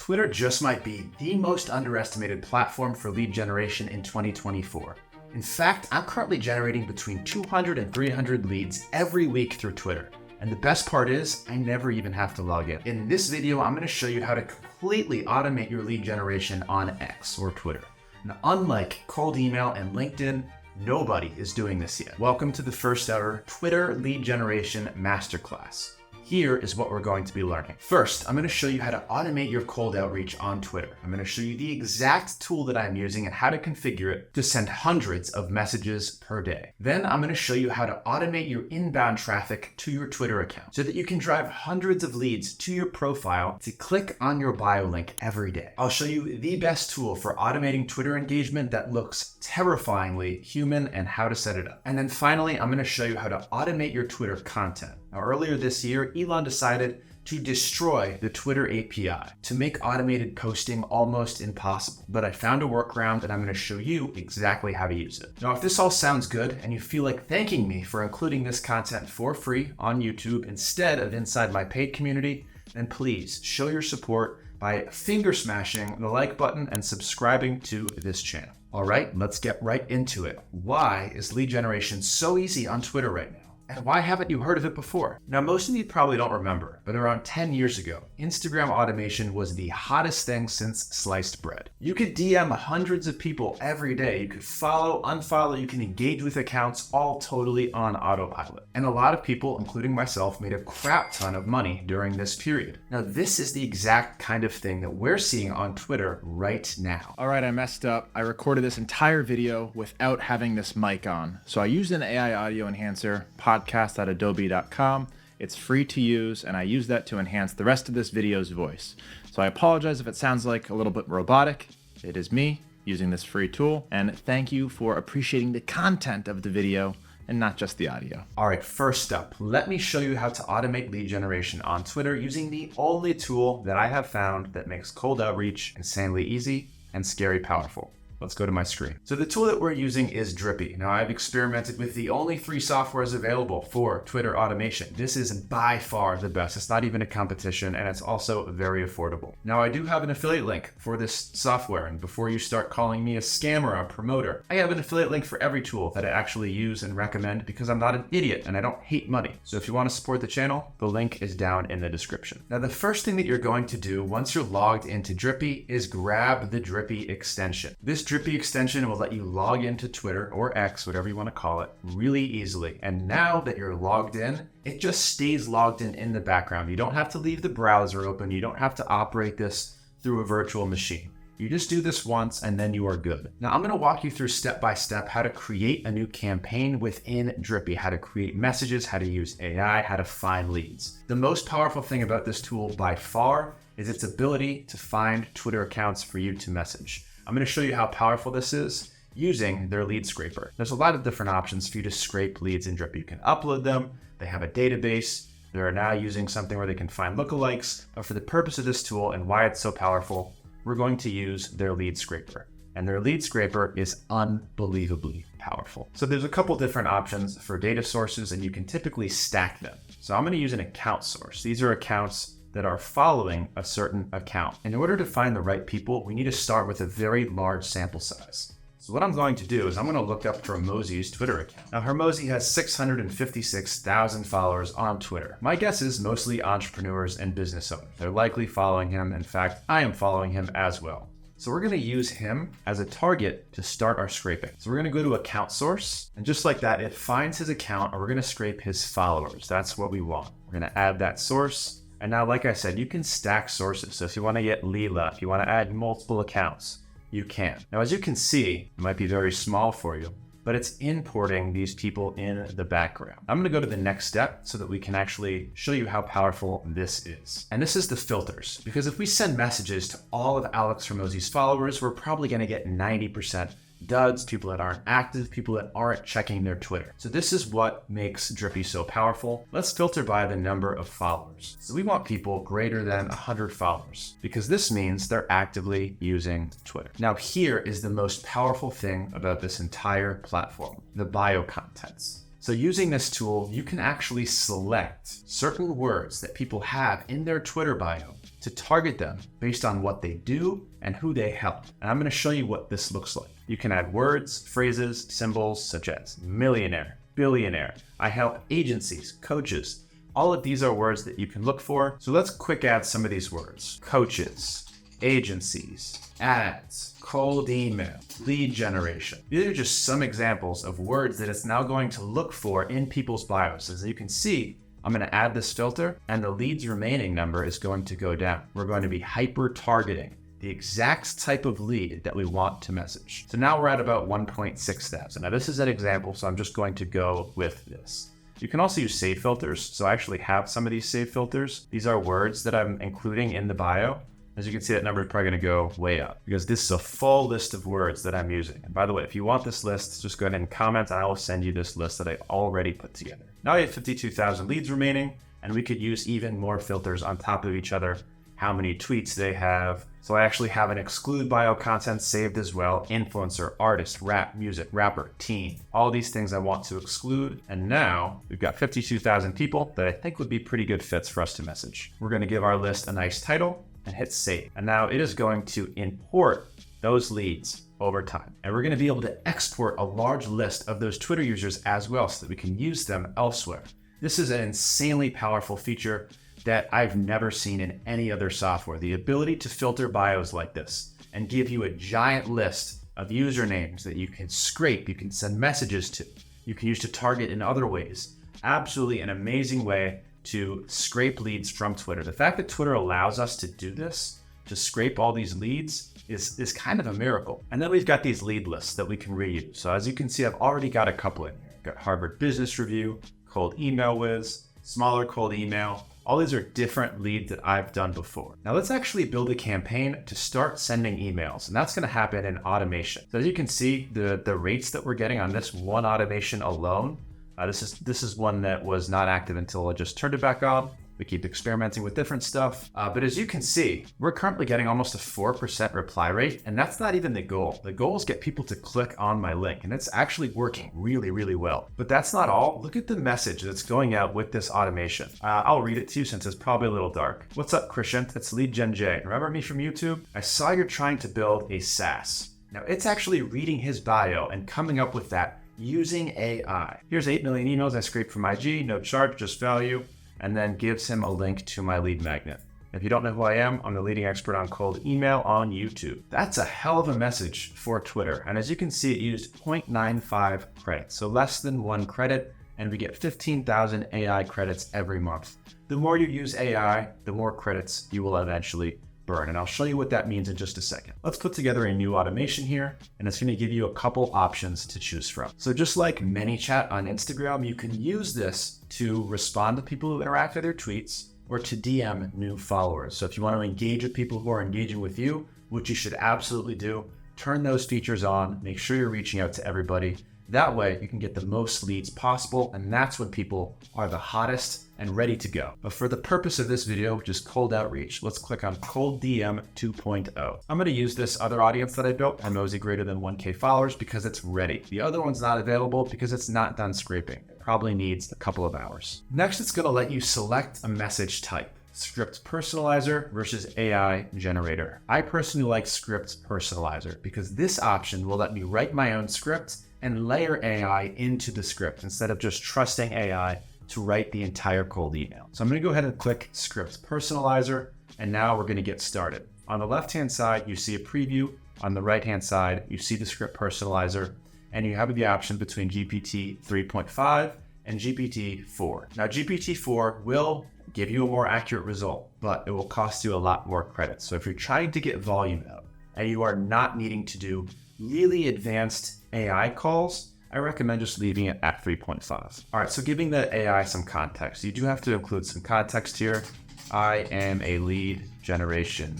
Twitter just might be the most underestimated platform for lead generation in 2024. In fact, I'm currently generating between 200 and 300 leads every week through Twitter. And the best part is, I never even have to log in. In this video, I'm going to show you how to completely automate your lead generation on X or Twitter. Now, unlike cold email and LinkedIn, nobody is doing this yet. Welcome to the first ever Twitter lead generation masterclass. Here is what we're going to be learning. First, I'm going to show you how to automate your cold outreach on Twitter. I'm going to show you the exact tool that I'm using and how to configure it to send hundreds of messages per day. Then I'm going to show you how to automate your inbound traffic to your Twitter account so that you can drive hundreds of leads to your profile to click on your bio link every day. I'll show you the best tool for automating Twitter engagement that looks terrifyingly human and how to set it up. And then finally, I'm going to show you how to automate your Twitter content. Now, earlier this year, Elon decided to destroy the Twitter API to make automated posting almost impossible. But I found a workaround and I'm going to show you exactly how to use it. Now, if this all sounds good and you feel like thanking me for including this content for free on YouTube instead of inside my paid community, then please show your support by finger smashing the like button and subscribing to this channel. All right, let's get right into it. Why is lead generation so easy on Twitter right now? And why haven't you heard of it before? Now, most of you probably don't remember, but around 10 years ago, Instagram automation was the hottest thing since sliced bread. You could DM hundreds of people every day. You could follow, unfollow, you can engage with accounts all totally on autopilot. And a lot of people, including myself, made a crap ton of money during this period. Now, this is the exact kind of thing that we're seeing on Twitter right now. All right, I messed up. I recorded this entire video without having this mic on. So I used an AI audio enhancer, podcast.adobe.com. It's free to use, and I use that to enhance the rest of this video's voice. So I apologize if it sounds like a little bit robotic. It is me using this free tool, and thank you for appreciating the content of the video and not just the audio. All right, first up, let me show you how to automate lead generation on Twitter using the only tool that I have found that makes cold outreach insanely easy and scary powerful. Let's go to my screen. So the tool that we're using is Drippy. Now, I've experimented with the only free softwares available for Twitter automation. This is by far the best. It's not even a competition, and it's also very affordable. Now, I do have an affiliate link for this software, and before you start calling me a scammer or a promoter, I have an affiliate link for every tool that I actually use and recommend because I'm not an idiot and I don't hate money. So if you want to support the channel, the link is down in the description. Now, the first thing that you're going to do once you're logged into Drippy is grab the Drippy extension. This Drippy extension will let you log into Twitter or X, whatever you want to call it, really easily. And now that you're logged in, it just stays logged in the background. You don't have to leave the browser open. You don't have to operate this through a virtual machine. You just do this once and then you are good. Now, I'm going to walk you through step by step how to create a new campaign within Drippy, how to create messages, how to use AI, how to find leads. The most powerful thing about this tool by far is its ability to find Twitter accounts for you to message. I'm going to show you how powerful this is using their lead scraper. There's a lot of different options for you to scrape leads in Drippy. You can upload them. They have a database. They're now using something where they can find lookalikes. But for the purpose of this tool and why it's so powerful, we're going to use their lead scraper. And their lead scraper is unbelievably powerful. So there's a couple different options for data sources, and you can typically stack them. So I'm going to use an account source. These are accounts that are following a certain account. In order to find the right people, we need to start with a very large sample size. So what I'm going to do is I'm going to look up Hermosi's Twitter account. Now, Hermosi has 656,000 followers on Twitter. My guess is mostly entrepreneurs and business owners. They're likely following him. In fact, I am following him as well. So we're going to use him as a target to start our scraping. So we're going to go to account source, and just like that, it finds his account, and we're going to scrape his followers. That's what we want. We're going to add that source. And now, like I said, you can stack sources. So if you want to get Leela, if you want to add multiple accounts, you can. Now, as you can see, it might be very small for you, but it's importing these people in the background. I'm going to go to the next step so that we can actually show you how powerful this is. And this is the filters, because if we send messages to all of Alex Hermosi's followers, we're probably going to get 90% duds, people that aren't active, people that aren't checking their Twitter. So this is what makes Drippy so powerful. Let's filter by the number of followers. So we want people greater than 100 followers because this means they're actively using Twitter. Now here is the most powerful thing about this entire platform, the bio contents. So using this tool, you can actually select certain words that people have in their Twitter bio to to target them based on what they do and who they help. And I'm going to show you what this looks like. You can add words, phrases, symbols such as millionaire, billionaire. I help agencies, coaches. All of these are words that you can look for. So let's quick add some of these words. Coaches, agencies, ads, cold email, lead generation. These are just some examples of words that it's now going to look for in people's bios. As you can see, I'm going to add this filter and the leads remaining number is going to go down. We're going to be hyper targeting the exact type of lead that we want to message. So now we're at about 1.6 thousand. Now this is an example, so I'm just going to go with this. You can also use save filters. So I actually have some of these save filters. These are words that I'm including in the bio. As you can see, that number is probably going to go way up because this is a full list of words that I'm using. And by the way, if you want this list, just go ahead and comment and I will send you this list that I already put together. Now I have 52,000 leads remaining, and we could use even more filters on top of each other. How many tweets they have. So I actually have an exclude bio content saved as well. Influencer, artist, rap, music, rapper, teen. All these things I want to exclude. And now we've got 52,000 people that I think would be pretty good fits for us to message. We're going to give our list a nice title and hit save. And now it is going to import those leads over time. And we're going to be able to export a large list of those Twitter users as well so that we can use them elsewhere. This is an insanely powerful feature that I've never seen in any other software. The ability to filter bios like this and give you a giant list of usernames that you can scrape, you can send messages to, you can use to target in other ways. Absolutely an amazing way to scrape leads from Twitter. The fact that Twitter allows us to do this, to scrape all these leads, is kind of a miracle. And then we've got these lead lists that we can reuse. So as you can see, I've already got a couple in here. I've got Harvard Business Review, Cold Email Whiz, Smaller Cold Email. All these are different leads that I've done before. Now let's actually build a campaign to start sending emails, and that's going to happen in automation. So as you can see, the rates that we're getting on this one automation alone, this is one that was not active until I just turned it back on. We keep experimenting with different stuff. But as you can see, we're currently getting almost a 4% reply rate, and that's not even the goal. The goal is get people to click on my link, and it's actually working really, really well. But that's not all. Look at the message that's going out with this automation. I'll read it to you since it's probably a little dark. What's up, Christian? It's Lead Gen J. Remember me from YouTube? I saw you're trying to build a SaaS. Now it's actually reading his bio and coming up with that using AI. Here's 8 million emails I scraped from IG, no charge, just value, and then gives him a link to my lead magnet. If you don't know who I am, I'm the leading expert on cold email on YouTube. That's a hell of a message for Twitter. And as you can see, it used 0.95 credits, so less than 1 credit, and we get 15,000 AI credits every month. The more you use AI, the more credits you will eventually burn. And I'll show you what that means in just a second. Let's put together a new automation here, and it's going to give you a couple options to choose from. So just like ManyChat on Instagram, you can use this to respond to people who interact with your tweets or to DM new followers. So if you want to engage with people who are engaging with you, which you should absolutely do, turn those features on, make sure you're reaching out to everybody. That way you can get the most leads possible, and that's when people are the hottest and ready to go. But for the purpose of this video, which is cold outreach, let's click on Cold DM 2.0. I'm gonna use this other audience that I built, Emoji greater than 1K followers, because it's ready. The other one's not available because it's not done scraping. It probably needs a couple of hours. Next, it's gonna let you select a message type. Script personalizer versus AI generator. I personally like script personalizer because this option will let me write my own script and layer AI into the script instead of just trusting AI to write the entire cold email. So I'm going to go ahead and click Script Personalizer, and now we're going to get started. On the left-hand side, you see a preview. On the right-hand side, you see the Script Personalizer, and you have the option between GPT 3.5 and GPT 4. Now, GPT 4 will give you a more accurate result, but it will cost you a lot more credits. So if you're trying to get volume out and you are not needing to do really advanced AI calls, I recommend just leaving it at 3.5. All right, so giving the AI some context. You do have to include some context here. I am a lead generation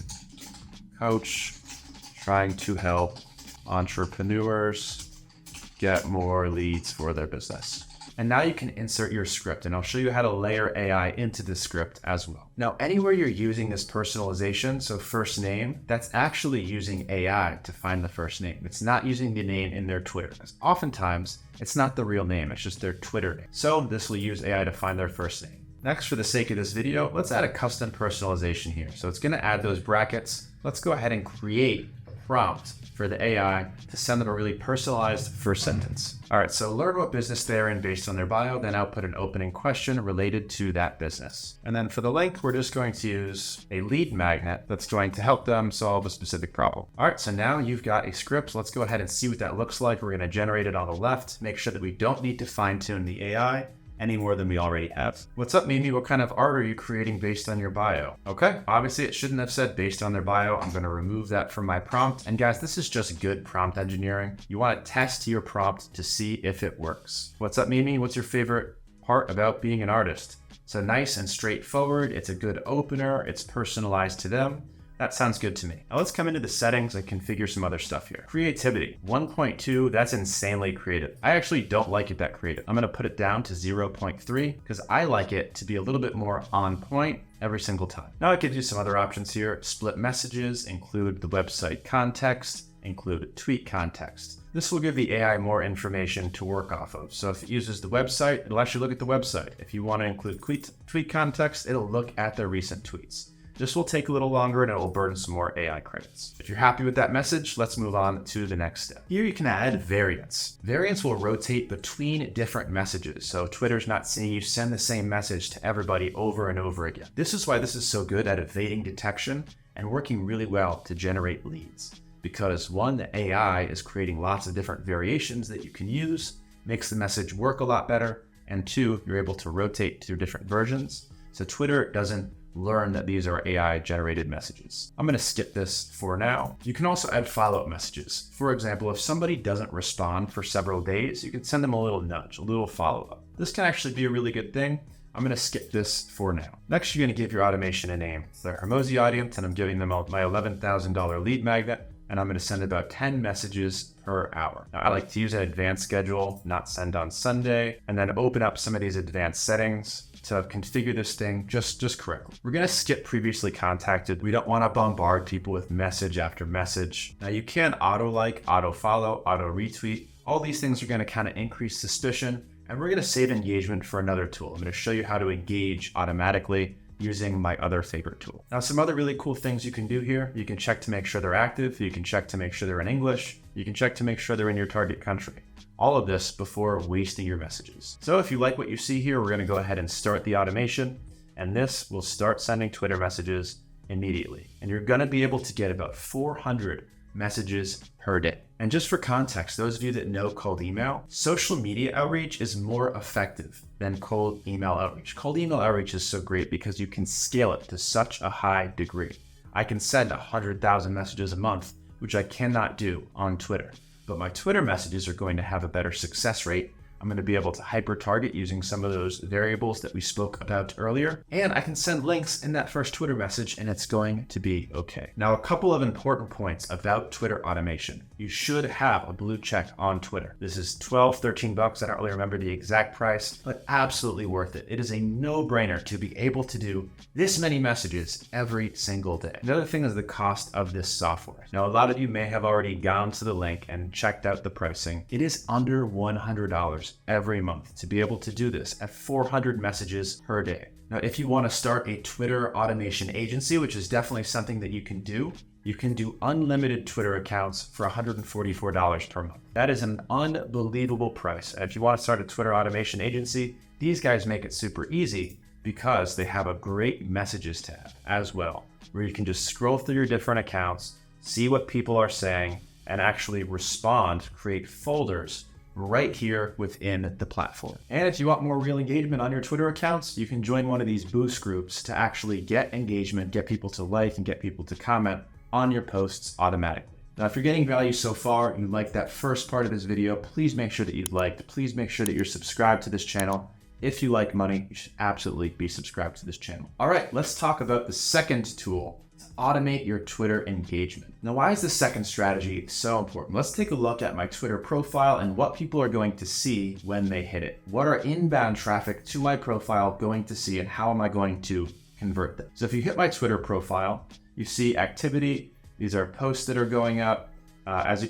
coach trying to help entrepreneurs get more leads for their business. And now you can insert your script, and I'll show you how to layer AI into the script as well. Now, anywhere you're using this personalization, so first name, that's actually using AI to find the first name. It's not using the name in their Twitter. Oftentimes, it's not the real name, it's just their Twitter name. So this will use AI to find their first name. Next, for the sake of this video, let's add a custom personalization here. So it's going to add those brackets. Let's go ahead and create a prompt for the AI to send them a really personalized first sentence. All right, so learn what business they're in based on their bio, then output an opening question related to that business. And then for the link, we're just going to use a lead magnet that's going to help them solve a specific problem. All right, so now you've got a script. Let's go ahead and see what that looks like. We're going to generate it on the left, make sure that we don't need to fine tune the AI any more than we already have. What's up, Mimi? What kind of art are you creating based on your bio? Okay, obviously it shouldn't have said based on their bio. I'm gonna remove that from my prompt. And guys, this is just good prompt engineering. You wanna test your prompt to see if it works. What's up, Mimi? What's your favorite part about being an artist? So nice and straightforward. It's a good opener. It's personalized to them. That sounds good to me. Now let's come into the settings and configure some other stuff here. Creativity, 1.2, that's insanely creative. I actually don't like it that creative. I'm gonna put it down to 0.3 because I like it to be a little bit more on point every single time. Now it gives you some other options here. Split messages, include the website context, include tweet context. This will give the AI more information to work off of. So if it uses the website, it'll actually look at the website. If you wanna include tweet context, it'll look at their recent tweets. This will take a little longer and it will burn some more AI credits. If you're happy with that message, let's move on to the next step. Here you can add variants. Variants will rotate between different messages, so Twitter's not seeing you send the same message to everybody over and over again. This is why this is so good at evading detection and working really well to generate leads. Because one, the AI is creating lots of different variations that you can use, makes the message work a lot better, and two, you're able to rotate to different versions, so Twitter doesn't learn that these are AI generated messages. I'm gonna skip this for now. You can also add follow-up messages. For example, if somebody doesn't respond for several days, you can send them a little nudge, a little follow-up. This can actually be a really good thing. I'm gonna skip this for now. Next, you're gonna give your automation a name. It's the Hermosi audience, and I'm giving them my $11,000 lead magnet, and I'm gonna send about 10 messages per hour. Now, I like to use an advanced schedule, not send on Sunday, and then open up some of these advanced settings to configure this thing just correctly. We're gonna skip previously contacted. We don't wanna bombard people with message after message. Now you can auto-like, auto-follow, auto-retweet. All these things are gonna kind of increase suspicion, and we're gonna save engagement for another tool. I'm gonna show you how to engage automatically using my other favorite tool. Now, some other really cool things you can do here. You can check to make sure they're active. You can check to make sure they're in English. You can check to make sure they're in your target country. All of this before wasting your messages. So if you like what you see here, we're gonna go ahead and start the automation, and this will start sending Twitter messages immediately. And you're gonna be able to get about 400 messages per day. And just for context, those of you that know cold email, social media outreach is more effective than cold email outreach. Cold email outreach is so great because you can scale it to such a high degree. I can send 100,000 messages a month, which I cannot do on Twitter. But my Twitter messages are going to have a better success rate. I'm going to be able to hyper-target using some of those variables that we spoke about earlier. And I can send links in that first Twitter message and it's going to be okay. Now, a couple of important points about Twitter automation. You should have a blue check on Twitter. This is $12, $13. I don't really remember the exact price, but absolutely worth it. It is a no-brainer to be able to do this many messages every single day. Another thing is the cost of this software. Now, a lot of you may have already gone to the link and checked out the pricing. It is under $100 every month to be able to do this at 400 messages per day. Now, if you want to start a Twitter automation agency, which is definitely something that you can do unlimited Twitter accounts for $144 per month. That is an unbelievable price. If you want to start a Twitter automation agency, these guys make it super easy because they have a great messages tab as well, where you can just scroll through your different accounts, see what people are saying, and actually respond, create folders right here within the platform. And if you want more real engagement on your Twitter accounts, you can join one of these boost groups to actually get engagement, get people to like, and get people to comment on your posts automatically. Now, if you're getting value so far, you like that first part of this video, please make sure that you've liked, please make sure that you're subscribed to this channel. If you like money, you should absolutely be subscribed to this channel. All right, let's talk about the second tool to automate your Twitter engagement. Now, why is the second strategy so important? Let's take a look at my Twitter profile and what people are going to see when they hit it. What are inbound traffic to my profile going to see, and how am I going to convert them? So if you hit my Twitter profile, you see activity. These are posts that are going up.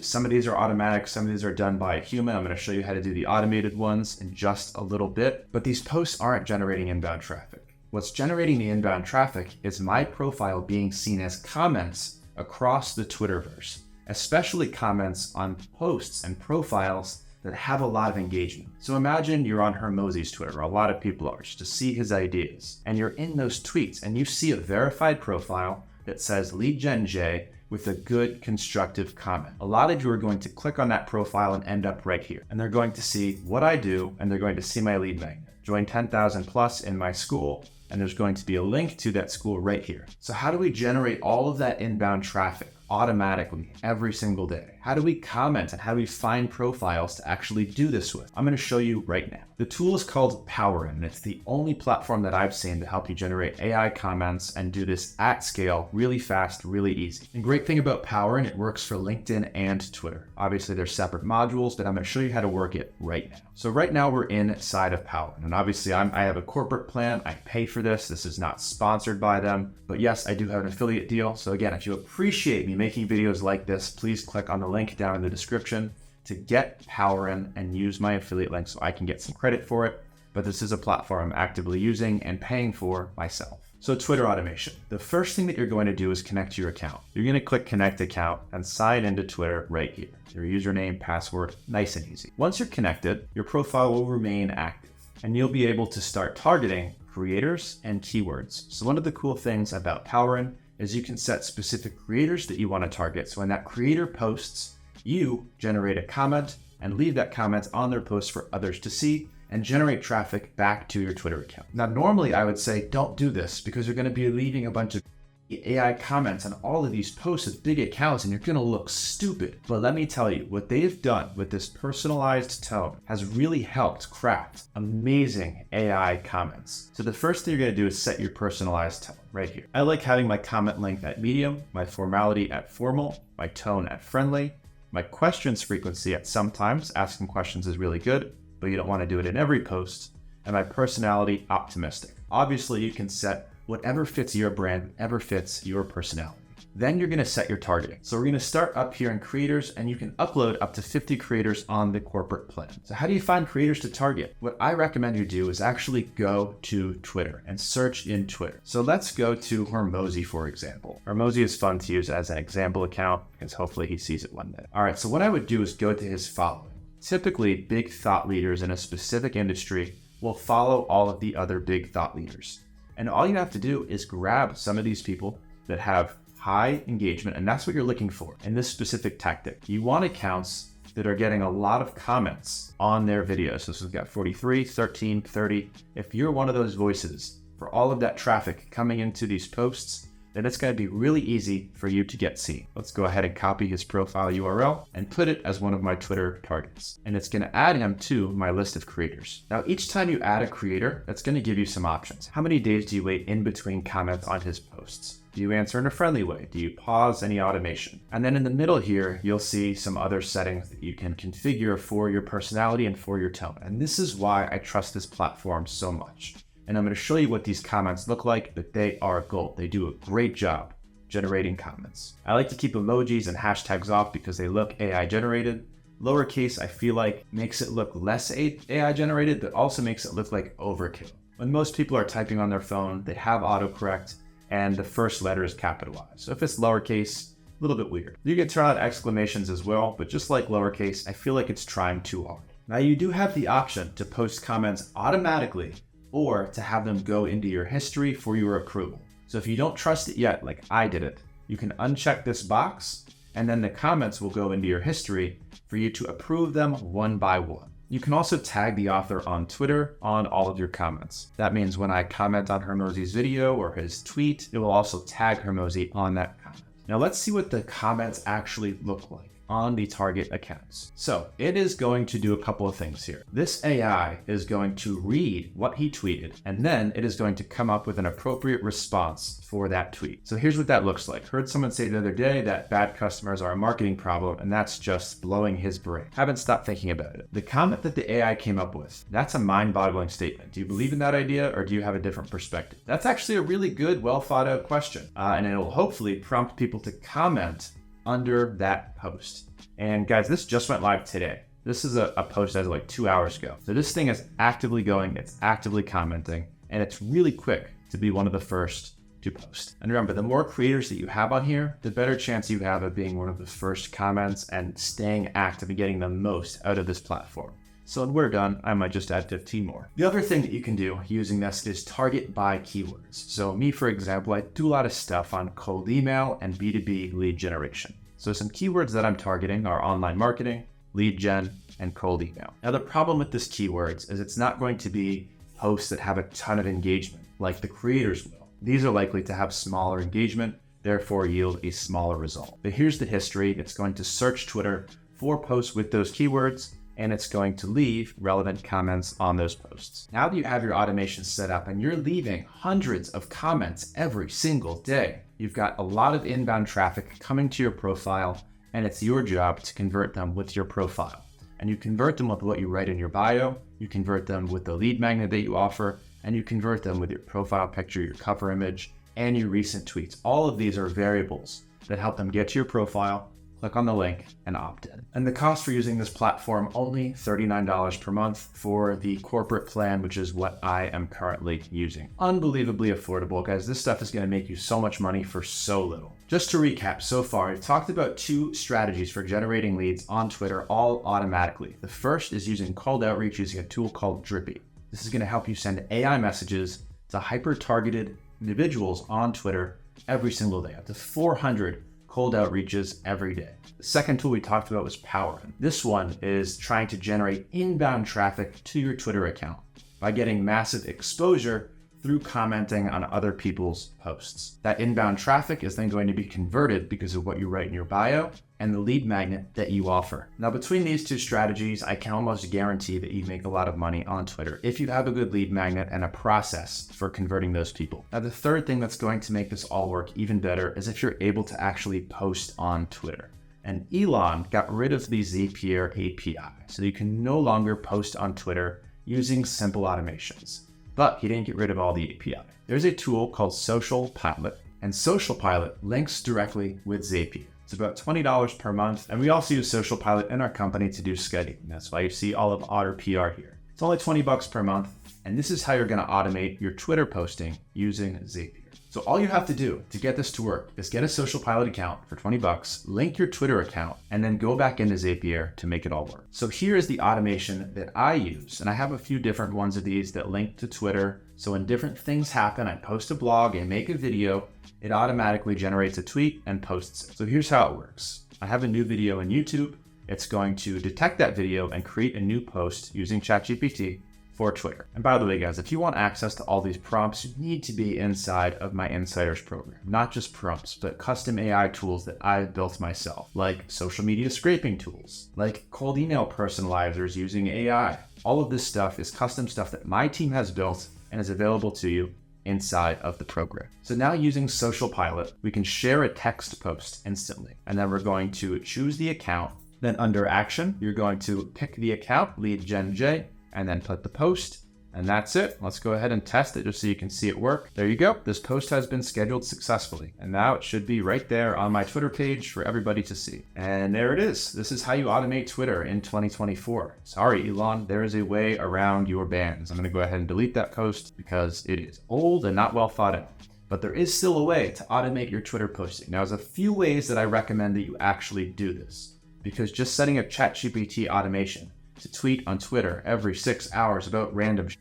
Some of these are automatic, some of these are done by a human. I'm going to show you how to do the automated ones in just a little bit, but these posts aren't generating inbound traffic. What's generating the inbound traffic is my profile being seen as comments across the Twitterverse, especially comments on posts and profiles that have a lot of engagement. So imagine you're on Hermosi's Twitter, or a lot of people are, just to see his ideas, and you're in those tweets and you see a verified profile that says Lead Gen J with a good constructive comment. A lot of you are going to click on that profile and end up right here. And they're going to see what I do, and they're going to see my lead magnet. Join 10,000 plus in my school, and there's going to be a link to that school right here. So how do we generate all of that inbound traffic automatically every single day? How do we comment and how do we find profiles to actually do this with? I'm going to show you right now. The tool is called Powerin, and it's the only platform that I've seen to help you generate AI comments and do this at scale, really fast, really easy. And great thing about Powerin, it works for LinkedIn and Twitter. Obviously, they're separate modules, but I'm going to show you how to work it right now. So right now we're inside of Powerin, and obviously I have a corporate plan. I pay for this. This is not sponsored by them, but yes, I do have an affiliate deal. So again, if you appreciate me making videos like this, please click on the link down in the description to get Powerin and use my affiliate link so I can get some credit for it. But this is a platform I'm actively using and paying for myself. So Twitter automation. The first thing that you're going to do is connect to your account. You're going to click connect account and sign into Twitter right here. Your username, password, nice and easy. Once you're connected, your profile will remain active and you'll be able to start targeting creators and keywords. So one of the cool things about Powerin is you can set specific creators that you want to target. So when that creator posts, you generate a comment and leave that comment on their post for others to see and generate traffic back to your Twitter account. Now, normally I would say don't do this because you're going to be leaving a bunch of AI comments on all of these posts with big accounts and you're going to look stupid. But let me tell you, what they've done with this personalized tone has really helped craft amazing AI comments. So the first thing you're going to do is set your personalized tone right here. I like having my comment length at medium, my formality at formal, my tone at friendly, my questions frequency at sometimes. Asking questions is really good, but you don't want to do it in every post, and my personality optimistic. Obviously, you can set whatever fits your brand, whatever fits your personality. Then you're going to set your targeting. So we're going to start up here in creators, and you can upload up to 50 creators on the corporate plan. So how do you find creators to target? What I recommend you do is actually go to Twitter and search in Twitter. So let's go to Hermosi, for example. Hermosi is fun to use as an example account because hopefully he sees it one day. All right, so what I would do is go to his following. Typically, big thought leaders in a specific industry will follow all of the other big thought leaders. And all you have to do is grab some of these people that have high engagement, and that's what you're looking for in this specific tactic. You want accounts that are getting a lot of comments on their videos. So this has got 43, 13, 30. If you're one of those voices for all of that traffic coming into these posts, then it's going to be really easy for you to get seen. Let's go ahead and copy his profile URL and put it as one of my Twitter targets. And it's going to add him to my list of creators. Now, each time you add a creator, that's going to give you some options. How many days do you wait in between comments on his posts? Do you answer in a friendly way? Do you pause any automation? And then in the middle here, you'll see some other settings that you can configure for your personality and for your tone. And this is why I trust this platform so much. And I'm going to show you what these comments look like, but they are gold. They do a great job generating comments. I like to keep emojis and hashtags off because they look AI generated. Lowercase, I feel like, makes it look less AI generated, but also makes it look like overkill. When most people are typing on their phone, they have autocorrect and the first letter is capitalized. So if it's lowercase, a little bit weird. You can turn on exclamations as well, but just like lowercase, I feel like it's trying too hard. Now you do have the option to post comments automatically or to have them go into your history for your approval. So if you don't trust it yet, like I did it, you can uncheck this box and then the comments will go into your history for you to approve them one by one. You can also tag the author on Twitter on all of your comments. That means when I comment on Hermosi's video or his tweet, it will also tag Hermosi on that comment. Now let's see what the comments actually look like on the target accounts. So it is going to do a couple of things here. This AI is going to read what he tweeted, and then it is going to come up with an appropriate response for that tweet. So here's what that looks like. Heard someone say the other day that bad customers are a marketing problem, and that's just blowing his brain. Haven't stopped thinking about it. The comment that the AI came up with, that's a mind-boggling statement. Do you believe in that idea, or do you have a different perspective? That's actually a really good, well thought out question, and it will hopefully prompt people to comment under that post. And guys, this just went live today. This is a post that was like 2 hours ago. So this thing is actively going, it's actively commenting, and it's really quick to be one of the first to post. And remember, the more creators that you have on here, the better chance you have of being one of the first comments and staying active and getting the most out of this platform. So when we're done, I might just add 15 more. The other thing that you can do using this is target by keywords. So me, for example, I do a lot of stuff on cold email and B2B lead generation. So some keywords that I'm targeting are online marketing, lead gen, and cold email. Now the problem with this keywords is it's not going to be posts that have a ton of engagement like the creators will. These are likely to have smaller engagement, therefore yield a smaller result. But here's the history. It's going to search Twitter for posts with those keywords, and it's going to leave relevant comments on those posts. Now that you have your automation set up and you're leaving hundreds of comments every single day, you've got a lot of inbound traffic coming to your profile, and it's your job to convert them with your profile. And you convert them with what you write in your bio, you convert them with the lead magnet that you offer, and you convert them with your profile picture, your cover image, and your recent tweets. All of these are variables that help them get to your profile, click on the link, and opt in. And the cost for using this platform, only $39 per month for the corporate plan, which is what I am currently using. Unbelievably affordable, guys. This stuff is gonna make you so much money for so little. Just to recap, so far, I've talked about 2 strategies for generating leads on Twitter, all automatically. The first is using cold outreach using a tool called Drippy. This is gonna help you send AI messages to hyper-targeted individuals on Twitter every single day, up to 400 cold outreaches every day. The second tool we talked about was Powering. This one is trying to generate inbound traffic to your Twitter account by getting massive exposure through commenting on other people's posts. That inbound traffic is then going to be converted because of what you write in your bio and the lead magnet that you offer. Now, between these 2 strategies, I can almost guarantee that you make a lot of money on Twitter if you have a good lead magnet and a process for converting those people. Now, the third thing that's going to make this all work even better is if you're able to actually post on Twitter. And Elon got rid of the Zapier API, so you can no longer post on Twitter using simple automations. But he didn't get rid of all the API. There's a tool called Social Pilot, and Social Pilot links directly with Zapier. It's about $20 per month, and we also use Social Pilot in our company to do scheduling. That's why you see all of Otter PR here. It's only $20 per month, and this is how you're gonna automate your Twitter posting using Zapier. So all you have to do to get this to work is get a Social Pilot account for $20, link your Twitter account, and then go back into Zapier to make it all work. So here is the automation that I use, and I have a few different ones of these that link to Twitter. So when different things happen, I post a blog and make a video, it automatically generates a tweet and posts it. So here's how it works. I have a new video in YouTube. It's going to detect that video and create a new post using ChatGPT for Twitter. And by the way, guys, if you want access to all these prompts, you need to be inside of my Insiders program. Not just prompts, but custom AI tools that I've built myself, like social media scraping tools, like cold email personalizers using AI. All of this stuff is custom stuff that my team has built and is available to you inside of the program. So now using Social Pilot, we can share a text post instantly. And then we're going to choose the account. Then under action, you're going to pick the account, lead Gen J, and then put the post, and that's it. Let's go ahead and test it just so you can see it work. There you go. This post has been scheduled successfully, and now it should be right there on my Twitter page for everybody to see. And there it is. This is how you automate Twitter in 2024. Sorry, Elon, there is a way around your bans. I'm going to go ahead and delete that post because it is old and not well thought out. But there is still a way to automate your Twitter posting. Now, there's a few ways that I recommend that you actually do this, because just setting a ChatGPT automation to tweet on Twitter every 6 hours about random shit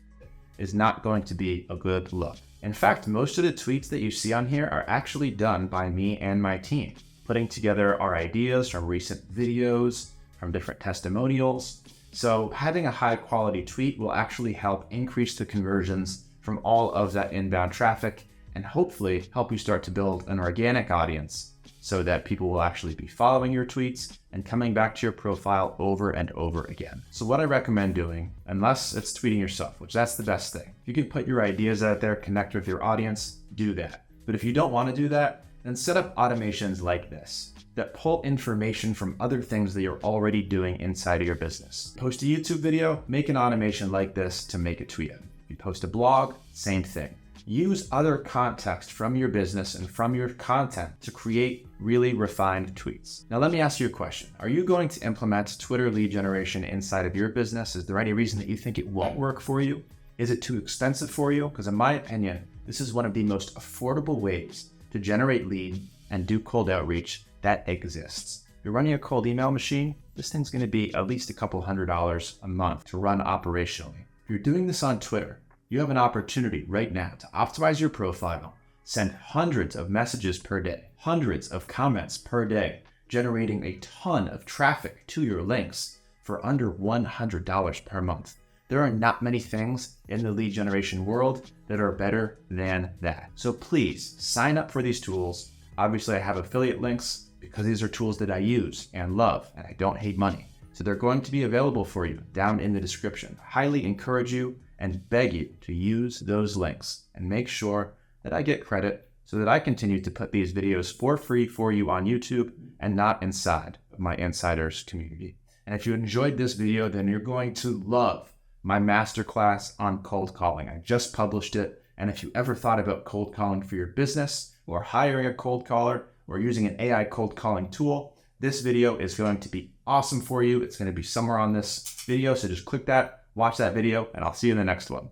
is not going to be a good look. In fact, most of the tweets that you see on here are actually done by me and my team, putting together our ideas from recent videos, from different testimonials. So having a high quality tweet will actually help increase the conversions from all of that inbound traffic and hopefully help you start to build an organic audience so that people will actually be following your tweets and coming back to your profile over and over again. So what I recommend doing, unless it's tweeting yourself, which that's the best thing. If you can put your ideas out there, connect with your audience, do that. But if you don't want to do that, then set up automations like this that pull information from other things that you're already doing inside of your business. Post a YouTube video, make an automation like this to make a tweet. You post a blog, same thing. Use other context from your business and from your content to create really refined tweets. Now, let me ask you a question. Are you going to implement Twitter lead generation inside of your business? Is there any reason that you think it won't work for you? Is it too expensive for you? Because in my opinion, this is one of the most affordable ways to generate lead and do cold outreach that exists. If you're running a cold email machine, this thing's going to be at least a couple $100 a month to run operationally. If you're doing this on Twitter, you have an opportunity right now to optimize your profile, send hundreds of messages per day, hundreds of comments per day, generating a ton of traffic to your links for under $100 per month. There are not many things in the lead generation world that are better than that. So please sign up for these tools. Obviously, I have affiliate links because these are tools that I use and love, and I don't hate money. So they're going to be available for you down in the description. Highly encourage you and beg you to use those links and make sure that I get credit so that I continue to put these videos for free for you on YouTube and not inside of my insiders community. And if you enjoyed this video, then you're going to love my masterclass on cold calling. I just published it. And if you ever thought about cold calling for your business or hiring a cold caller or using an AI cold calling tool, this video is going to be awesome for you. It's going to be somewhere on this video. So just click that, watch that video, and I'll see you in the next one.